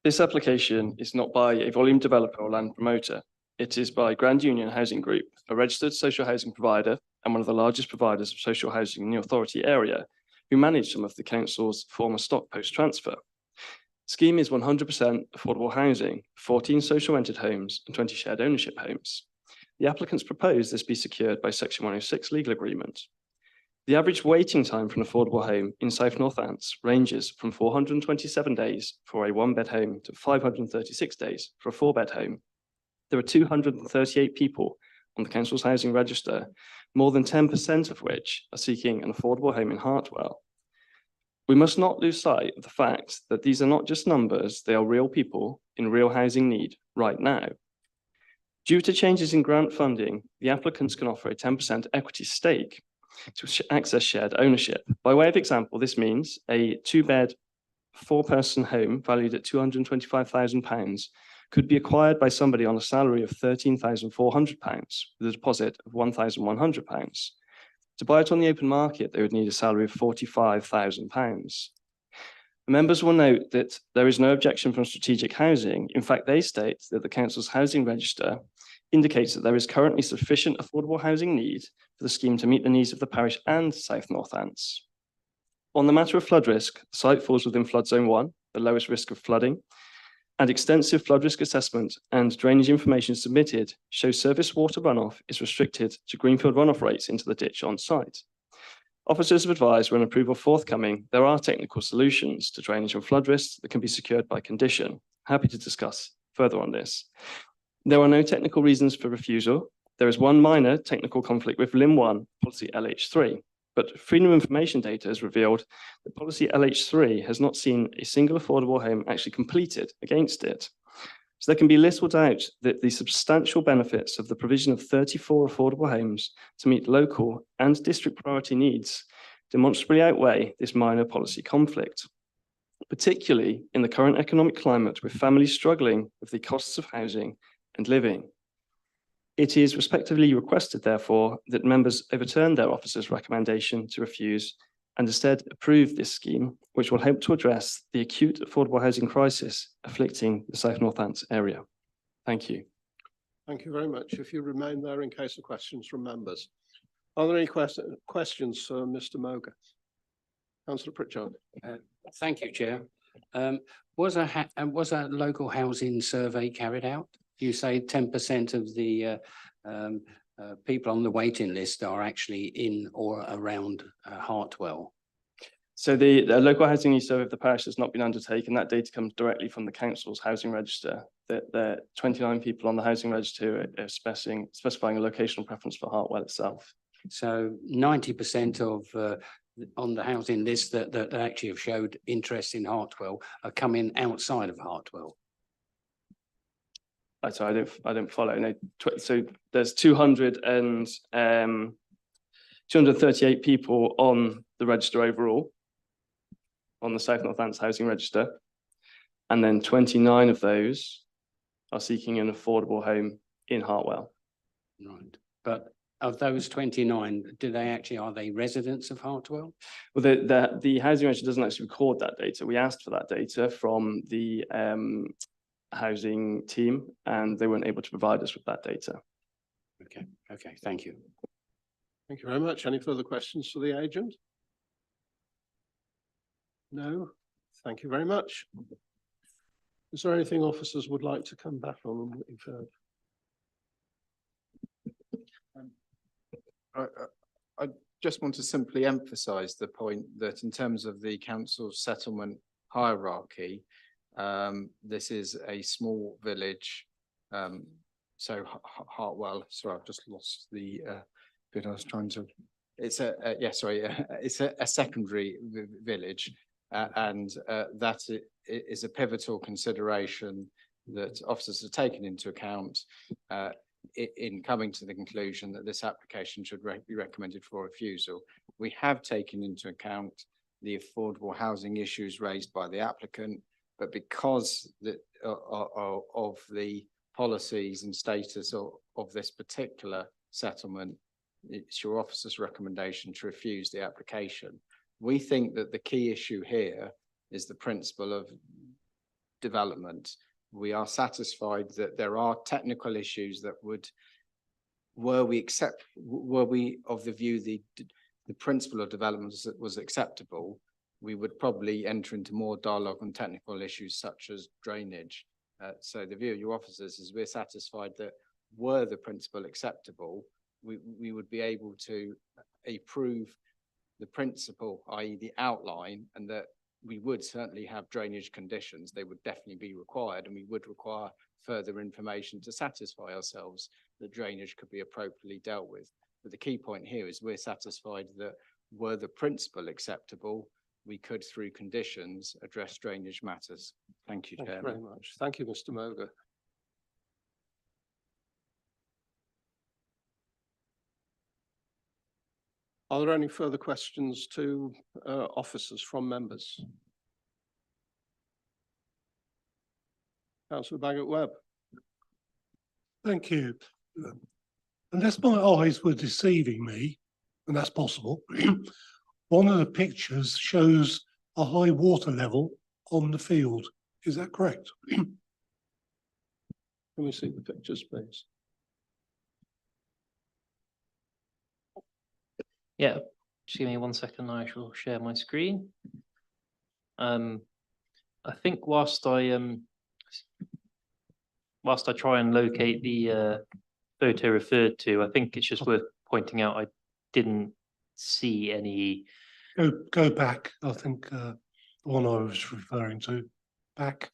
This application is not by a volume developer or land promoter. It is by Grand Union Housing Group, a registered social housing provider and one of the largest providers of social housing in the authority area, who manage some of the council's former stock post-transfer. Scheme is 100% affordable housing, 14 social rented homes and 20 shared ownership homes. The applicants propose this be secured by Section 106 legal agreement. The average waiting time for an affordable home in South Northants ranges from 427 days for a one-bed home to 536 days for a four-bed home. There are 238 people on the council's housing register, more than 10% of which are seeking an affordable home in Hartwell. We must not lose sight of the fact that these are not just numbers, they are real people in real housing need right now. Due to changes in grant funding, the applicants can offer a 10% equity stake to access shared ownership. By way of example, this means a two-bed, four-person home valued at £225,000 could be acquired by somebody on a salary of £13,400 with a deposit of £1,100. To buy it on the open market, they would need a salary of £45,000. Members will note that there is no objection from Strategic Housing. In fact, they state that the council's housing register indicates that there is currently sufficient affordable housing need for the scheme to meet the needs of the parish and South Northants. On the matter of flood risk, the site falls within flood zone 1, the lowest risk of flooding, and extensive flood risk assessment and drainage information submitted shows surface water runoff is restricted to greenfield runoff rates into the ditch on site. Officers have advised when approval forthcoming, there are technical solutions to drainage and flood risks that can be secured by condition. Happy to discuss further on this. There are no technical reasons for refusal. There is one minor technical conflict with LIM 1 policy LH3, but Freedom of Information data has revealed that policy LH3 has not seen a single affordable home actually completed against it. So there can be little doubt that the substantial benefits of the provision of 34 affordable homes to meet local and district priority needs demonstrably outweigh this minor policy conflict, particularly in the current economic climate with families struggling with the costs of housing and living. It is respectively requested, therefore, that members overturn their officer's recommendation to refuse and instead approve this scheme, which will help to address the acute affordable housing crisis afflicting the South Northants area. Thank you. Thank you very much. If you remain there in case of questions from members. Are there any questions for Mr. Moga? Councillor Pritchard. Thank you, Chair. Was a local housing survey carried out? You say 10% of the people on the waiting list are actually in or around Hartwell. So the local housing needs survey of the parish has not been undertaken. That data comes directly from the council's housing register. That there are 29 people on the housing register are specifying a locational preference for Hartwell itself. So 90% of on the housing list that actually have showed interest in Hartwell are coming outside of Hartwell. So I don't follow. No, so there's 238 people on the register overall, on the South Northants housing register, and then 29 of those are seeking an affordable home in Hartwell. Right, but of those 29, are they residents of Hartwell? Well, the housing register doesn't actually record that data. We asked for that data from the housing team, and they weren't able to provide us with that data. Okay, thank you. Thank you very much. Any further questions for the agent? No, thank you very much. Is there anything officers would like to come back on what you've heard? I just want to simply emphasise the point that in terms of the council's settlement hierarchy, this is a small village. So Hartwell, sorry, I've just lost the bit I was trying to. It's it's a secondary village, and that is a pivotal consideration that officers are taken into account in coming to the conclusion that this application should be recommended for refusal. We have taken into account the affordable housing issues raised by the applicant, but because of the policies and status of this particular settlement, it's your officer's recommendation to refuse the application. We think that the key issue here is the principle of development, we are satisfied that there are technical issues that would, were we of the view the principle of development was acceptable, we would probably enter into more dialogue on technical issues such as drainage. So the view of your officers is we're satisfied that were the principle acceptable, we would be able to approve the principle, i.e. the outline, and that we would certainly have drainage conditions. They would definitely be required, and we would require further information to satisfy ourselves that drainage could be appropriately dealt with. But the key point here is we're satisfied that were the principle acceptable, we could, through conditions, address drainage matters. Thank you, Thank you Chairman. very much. Thank you, Mr. Moga. Are there any further questions to officers from members? Councillor Bagot-Webb. Thank you. Unless my eyes were deceiving me, and that's possible, one of the pictures shows a high water level on the field. Is that correct? Can we see the pictures, please? Yeah, just give me 1 second, I shall share my screen. I think whilst I try and locate the photo referred to, I think it's just worth pointing out I didn't see any. Go back. I think the one I was referring to. Back.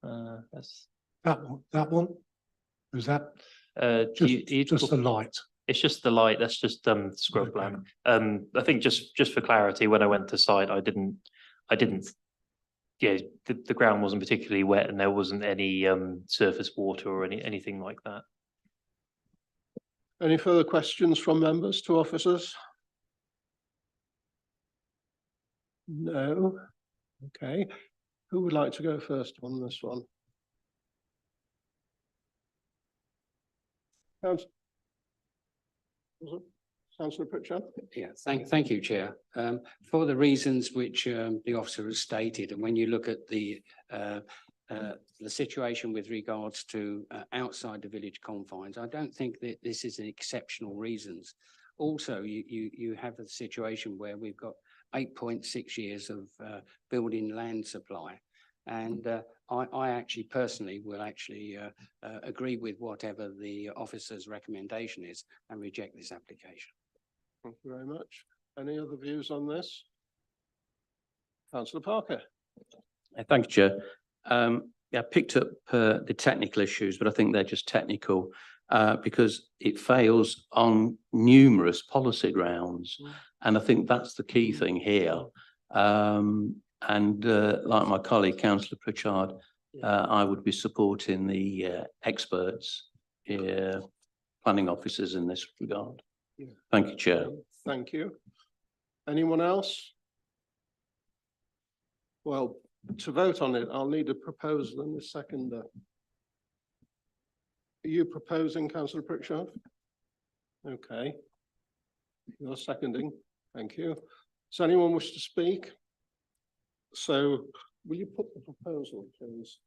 That's that one. Is that just the light? It's just the light. That's just scrubland. I think just for clarity, when I went to site, I didn't. Yeah, the ground wasn't particularly wet, and there wasn't any surface water or anything like that. Any further questions from members to officers? No. Okay. Who would like to go first on this one? Councillor Pritchard. Yeah, thank you, Chair. For the reasons which the officer has stated, and when you look at the situation with regards to outside the village confines, I don't think that this is exceptional reasons. Also, you have a situation where we've got 8.6 years of building land supply. And I actually personally will actually agree with whatever the officer's recommendation is and reject this application. Thank you very much. Any other views on this? Councillor Parker. Thank you, Chair. Yeah, I picked up the technical issues, but I think they're just technical because it fails on numerous policy grounds. And I think that's the key thing here. And like my colleague, Councillor Pritchard, I would be supporting the experts, planning officers in this regard. Yeah. Thank you, Chair. Thank you. Anyone else? Well, to vote on it, I'll need a proposal and a seconder. Are you proposing, Councillor Pritchard? Okay. You're seconding. Thank you. Does anyone wish to speak? So will you put the proposal, please?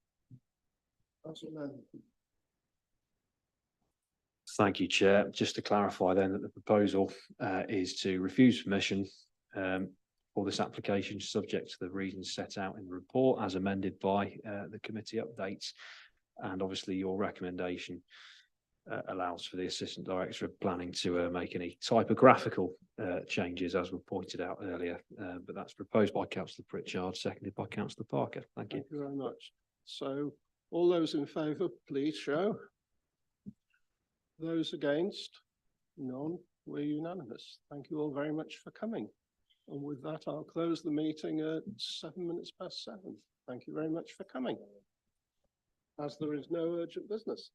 Thank you, Chair. Just to clarify then that the proposal is to refuse permission for this application subject to the reasons set out in the report as amended by the committee updates. And obviously your recommendation allows for the Assistant Director of Planning to make any typographical changes as were pointed out earlier. But that's proposed by Councillor Pritchard, seconded by Councillor Parker. Thank you. Thank you very much. So all those in favour, please show. Those against? None. We're unanimous. Thank you all very much for coming. And with that, I'll close the meeting at 7:07. Thank you very much for coming. As there is no urgent business.